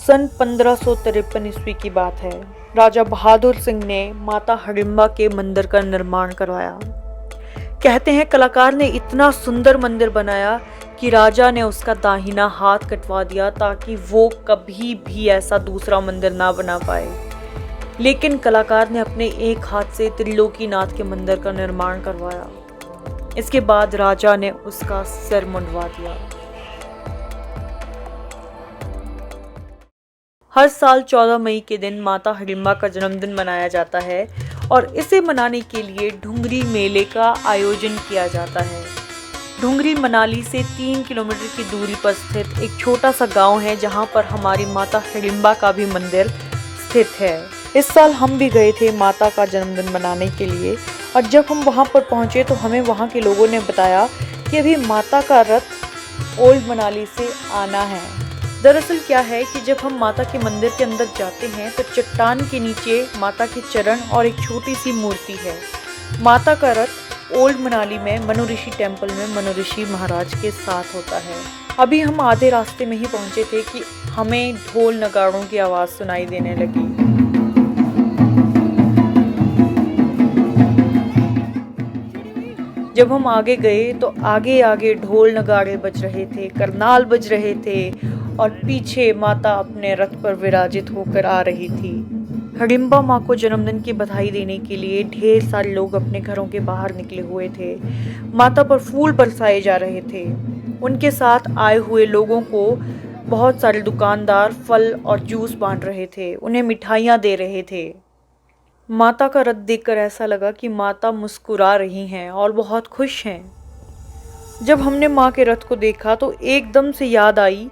सन 1553 ईस्वी की बात है। राजा बहादुर सिंह ने माता हिडिंबा के मंदिर का निर्माण करवाया। कहते हैं कलाकार ने इतना सुंदर मंदिर बनाया कि राजा ने उसका दाहिना हाथ कटवा दिया ताकि वो कभी भी ऐसा दूसरा मंदिर ना बना पाए। लेकिन कलाकार ने अपने एक हाथ से त्रिलोकीनाथ के मंदिर का निर्माण करवाया। इसके बाद राजा ने उसका सिर मुंडवा दिया। हर साल 14 मई के दिन माता हिडिंबा का जन्मदिन मनाया जाता है और इसे मनाने के लिए ढुंगरी मेले का आयोजन किया जाता है। ढुंगरी मनाली से 3 किलोमीटर की दूरी पर स्थित एक छोटा सा गांव है जहां पर हमारी माता हिडिंबा का भी मंदिर स्थित है। इस साल हम भी गए थे माता का जन्मदिन मनाने के लिए और जब हम वहां पर पहुंचे तो हमें वहां के लोगों ने बताया कि अभी माता का रथ ओल्ड मनाली से आना है। दरअसल क्या है कि जब हम माता के मंदिर के अंदर जाते हैं तो चट्टान के नीचे माता के चरण और एक छोटी सी मूर्ति है। माता का रथ ओल्ड मनाली में मनु ऋषि टेम्पल में मनु ऋषि महाराज के साथ होता है। अभी हम आधे रास्ते में ही पहुंचे थे कि हमें ढोल नगाड़ों की आवाज़ सुनाई देने लगी। जब हम आगे गए तो आगे आगे ढोल नगाड़े बज रहे थे, करनाल बज रहे थे और पीछे माता अपने रथ पर विराजित होकर आ रही थी। हिडिंबा माँ को जन्मदिन की बधाई देने के लिए ढेर सारे लोग अपने घरों के बाहर निकले हुए थे। माता पर फूल बरसाए जा रहे थे। उनके साथ आए हुए लोगों को बहुत सारे दुकानदार फल और जूस बांट रहे थे, उन्हें मिठाइयाँ दे रहे थे। माता का रथ देखकर ऐसा लगा कि माता मुस्कुरा रही हैं और बहुत खुश हैं। जब हमने माँ के रथ को देखा तो एकदम से याद आई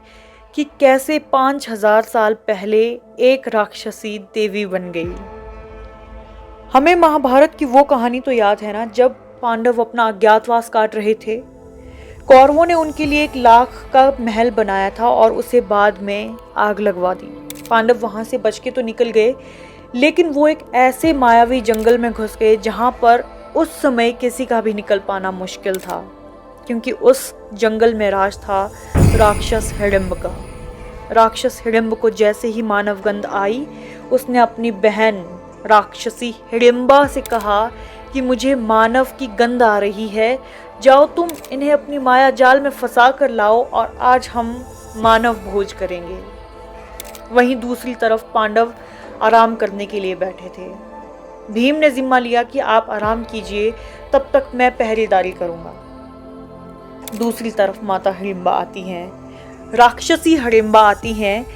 कि कैसे 5000 साल पहले एक राक्षसी देवी बन गई। हमें महाभारत की वो कहानी तो याद है ना, जब पांडव अपना अज्ञातवास काट रहे थे। कौरवों ने उनके लिए 1 लाख का महल बनाया था और उसे बाद में आग लगवा दी। पांडव वहां से बच के तो निकल गए, लेकिन वो एक ऐसे मायावी जंगल में घुस गए जहां पर उस समय किसी का भी निकल पाना मुश्किल था, क्योंकि उस जंगल में राज था राक्षस हिडिंब का। राक्षस हिडिंब को जैसे ही मानव गंध आई, उसने अपनी बहन राक्षसी हिडिंबा से कहा कि मुझे मानव की गंध आ रही है, जाओ तुम इन्हें अपनी माया जाल में फंसा कर लाओ और आज हम मानव भोज करेंगे। वहीं दूसरी तरफ पांडव आराम करने के लिए बैठे थे। भीम ने जिम्मा लिया कि आप आराम कीजिए, तब तक मैं पहरेदारी करूंगा। दूसरी तरफ माता हिडिंबा आती हैं, राक्षसी हिडिंबा आती हैं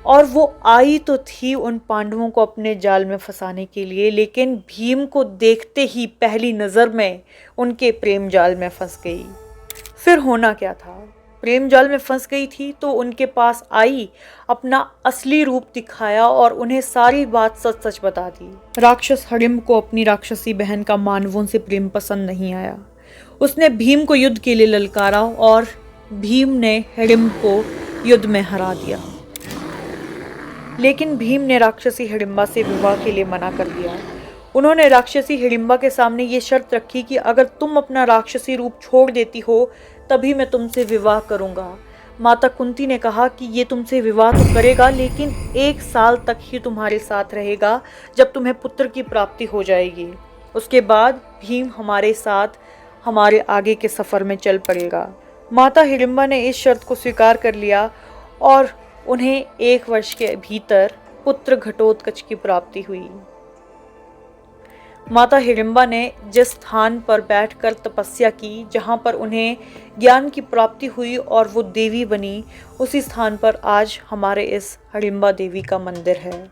और वो आई तो थी उन पांडवों को अपने जाल में फंसाने के लिए, लेकिन भीम को देखते ही पहली नज़र में उनके प्रेम जाल में फंस गई। फिर होना क्या था, प्रेम जाल में फंस गई थी तो उनके पास आई, अपना असली रूप दिखाया और उन्हें सारी बात सच सच बता दी। राक्षस हिडिंब को अपनी राक्षसी बहन का मानवों से प्रेम पसंद नहीं आया। उसने भीम को युद्ध के लिए ललकारा और भीम ने हिडिंब को युद्ध में हरा दिया। लेकिन भीम ने राक्षसी हिडिंबा से विवाह के लिए मना कर दिया। उन्होंने राक्षसी हिडिंबा के सामने ये शर्त रखी कि अगर तुम अपना राक्षसी रूप छोड़ देती हो तभी मैं तुमसे विवाह करूंगा। माता कुंती ने कहा कि ये तुमसे विवाह तो करेगा, लेकिन 1 साल तक ही तुम्हारे साथ रहेगा, जब तुम्हें पुत्र की प्राप्ति हो जाएगी। उसके बाद भीम हमारे साथ हमारे आगे के सफ़र में चल पड़ेगा। माता हिडिंबा ने इस शर्त को स्वीकार कर लिया और उन्हें 1 वर्ष के भीतर पुत्र घटोत्कच की प्राप्ति हुई। माता हिडिंबा ने जिस स्थान पर बैठकर तपस्या की, जहां पर उन्हें ज्ञान की प्राप्ति हुई और वो देवी बनी, उसी स्थान पर आज हमारे इस हिडिंबा देवी का मंदिर है।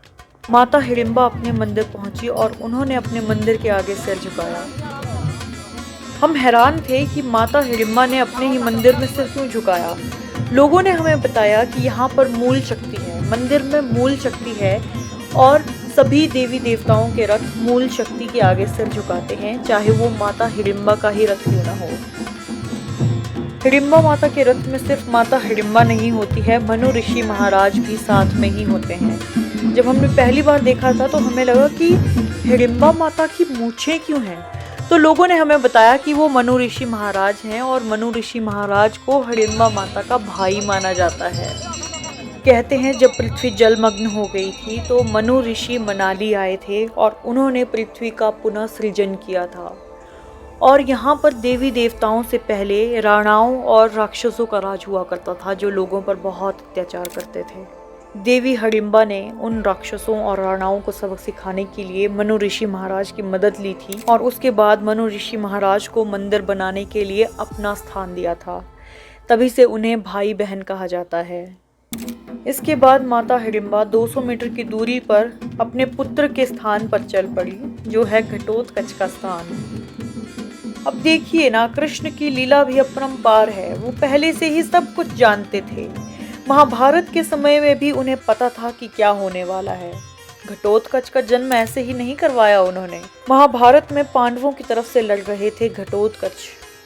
माता हिडिंबा अपने मंदिर पहुंची और उन्होंने अपने मंदिर के आगे सिर झुकाया। हम हैरान थे कि माता हिडिंबा ने अपने ही मंदिर में सिर क्यों झुकाया। लोगों ने हमें बताया कि यहाँ पर मूल शक्ति है, मंदिर में मूल शक्ति है और सभी देवी देवताओं के रथ मूल शक्ति के आगे सिर झुकाते हैं, चाहे वो माता हिडिंबा का ही रथ क्यों ना हो। हिडिंबा माता के रथ में सिर्फ माता हिडिंबा नहीं होती है, मनु ऋषि महाराज भी साथ में ही होते हैं। जब हमने पहली बार देखा था तो हमें लगा कि हिडिंबा माता की मूंछें क्यों हैं, तो लोगों ने हमें बताया कि वो मनु ऋषि महाराज हैं और मनु ऋषि महाराज को हिडिंबा माता का भाई माना जाता है। कहते हैं जब पृथ्वी जलमग्न हो गई थी तो मनु ऋषि मनाली आए थे और उन्होंने पृथ्वी का पुनः सृजन किया था। और यहाँ पर देवी देवताओं से पहले राणाओं और राक्षसों का राज हुआ करता था जो लोगों पर बहुत अत्याचार करते थे। देवी हडिम्बा ने उन राक्षसों और राणाओं को सबक सिखाने के लिए मनु ऋषि महाराज की मदद ली थी और उसके बाद मनु ऋषि महाराज को मंदिर बनाने के लिए अपना स्थान दिया था। तभी से उन्हें भाई बहन कहा जाता है। इसके बाद माता हिडिम्बा 200 मीटर की दूरी पर अपने पुत्र के स्थान पर चल पड़ी जो है घटोत्कच का स्थान। अब देखिए ना, कृष्ण की लीला भी अपरंपार है। वो पहले से ही सब कुछ जानते थे। महाभारत के समय में भी उन्हें पता था कि क्या होने वाला है। घटोत्कच का जन्म ऐसे ही नहीं करवाया उन्होंने। महाभारत में पांडवों की तरफ से लड़ रहे थे घटोत्कच,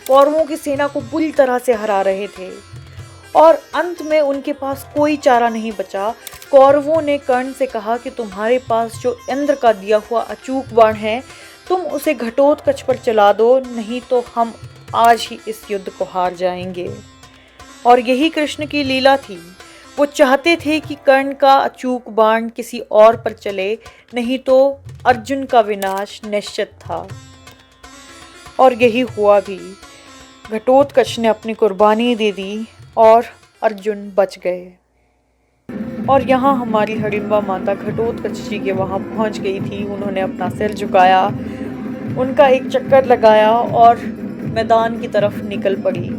कौरवों की सेना को बुरी तरह से हरा रहे थे और अंत में उनके पास कोई चारा नहीं बचा। कौरवों ने कर्ण से कहा कि तुम्हारे पास जो इंद्र का दिया हुआ अचूक बाण है तुम उसे घटोत्कच पर चला दो, नहीं तो हम आज ही इस युद्ध को हार जाएंगे। और यही कृष्ण की लीला थी। वो चाहते थे कि कर्ण का अचूक बाण किसी और पर चले, नहीं तो अर्जुन का विनाश निश्चित था। और यही हुआ भी। घटोत्कच ने अपनी कुर्बानी दे दी और अर्जुन बच गए। और यहाँ हमारी हिडिम्बा माता घटोत्कच जी के वहाँ पहुँच गई थी। उन्होंने अपना सिर झुकाया, उनका एक चक्कर लगाया और मैदान की तरफ निकल पड़ी।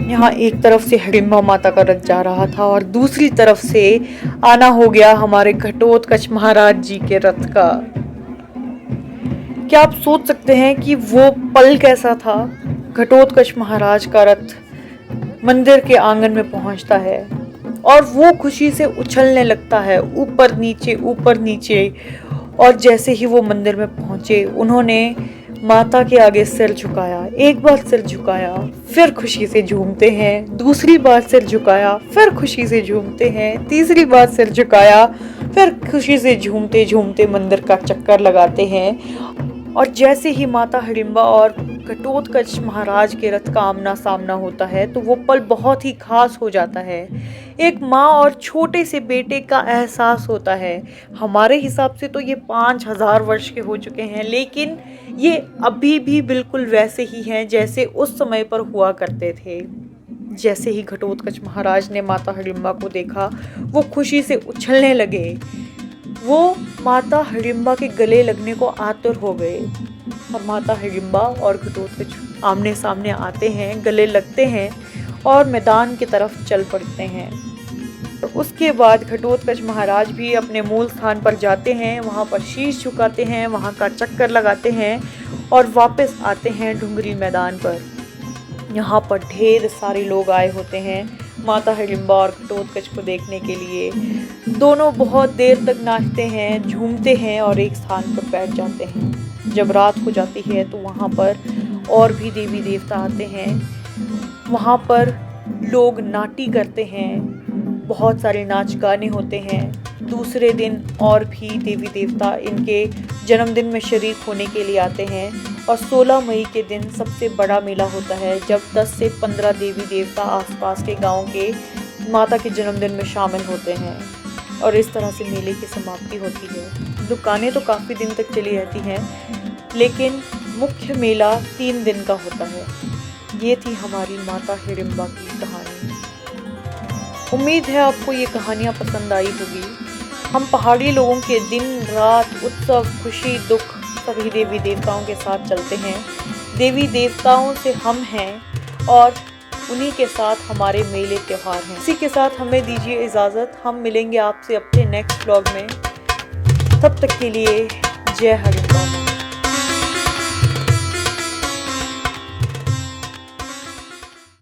यहाँ एक तरफ से हिडिम्बा माता का रथ जा रहा था और दूसरी तरफ से आना हो गया हमारे घटोत्कच महाराज जी के रथ का। क्या आप सोच सकते हैं कि वो पल कैसा था? घटोत्कच महाराज का रथ मंदिर के आंगन में पहुंचता है और वो खुशी से उछलने लगता है ऊपर नीचे। और जैसे ही वो मंदिर में पहुंचे उन्होंने माता के आगे सिर झुकाया। एक बार सिर झुकाया, फिर खुशी से झूमते हैं। दूसरी बार सिर झुकाया, फिर खुशी से झूमते हैं। तीसरी बार सिर झुकाया, फिर खुशी से झूमते झूमते मंदिर का चक्कर लगाते हैं। और जैसे ही माता हिडिम्बा और घटोत्कच महाराज के रथ का आमना सामना होता है तो वो पल बहुत ही खास हो जाता है। एक माँ और छोटे से बेटे का एहसास होता है। हमारे हिसाब से तो ये 5000 वर्ष के हो चुके हैं, लेकिन ये अभी भी बिल्कुल वैसे ही हैं जैसे उस समय पर हुआ करते थे। जैसे ही घटोत्कच महाराज ने माता हिडिम्बा को देखा वो खुशी से उछलने लगे। वो माता हिडिम्बा के गले लगने को आतुर हो गए और माता हिडिम्बा और घटोत्कच आमने सामने आते हैं, गले लगते हैं और मैदान की तरफ चल पड़ते हैं। और उसके बाद घटोत्कच महाराज भी अपने मूल स्थान पर जाते हैं, वहाँ पर शीश झुकाते हैं, वहाँ का चक्कर लगाते हैं और वापस आते हैं ढूंगरी मैदान पर। यहाँ पर ढेर सारे लोग आए होते हैं माता हिडिम्बा और घटोत्कच को देखने के लिए। दोनों बहुत देर तक नाचते हैं, झूमते हैं और एक स्थान पर बैठ जाते हैं। जब रात हो जाती है तो वहाँ पर और भी देवी देवता आते हैं। वहाँ पर लोग नाटी करते हैं, बहुत सारे नाच गाने होते हैं। दूसरे दिन और भी देवी देवता इनके जन्मदिन में शरीक होने के लिए आते हैं। और 16 मई के दिन सबसे बड़ा मेला होता है जब 10 से 15 देवी देवता आसपास के गांव के माता के जन्मदिन में शामिल होते हैं और इस तरह से मेले की समाप्ति होती है। दुकानें तो काफ़ी दिन तक चली रहती हैं, लेकिन मुख्य मेला 3 दिन का होता है। ये थी हमारी माता हिडिम्बा की कहानी। उम्मीद है आपको ये कहानियाँ पसंद आई होगी। हम पहाड़ी लोगों के दिन रात उत्सव, खुशी, दुख सभी देवी देवताओं के साथ चलते हैं। देवी देवताओं से हम हैं और उन्हीं के साथ हमारे मेले त्योहार हैं। इसी के साथ हमें दीजिए इजाज़त। हम मिलेंगे आपसे अपने नेक्स्ट व्लॉग में। तब तक के लिए जय हिडिम्बा।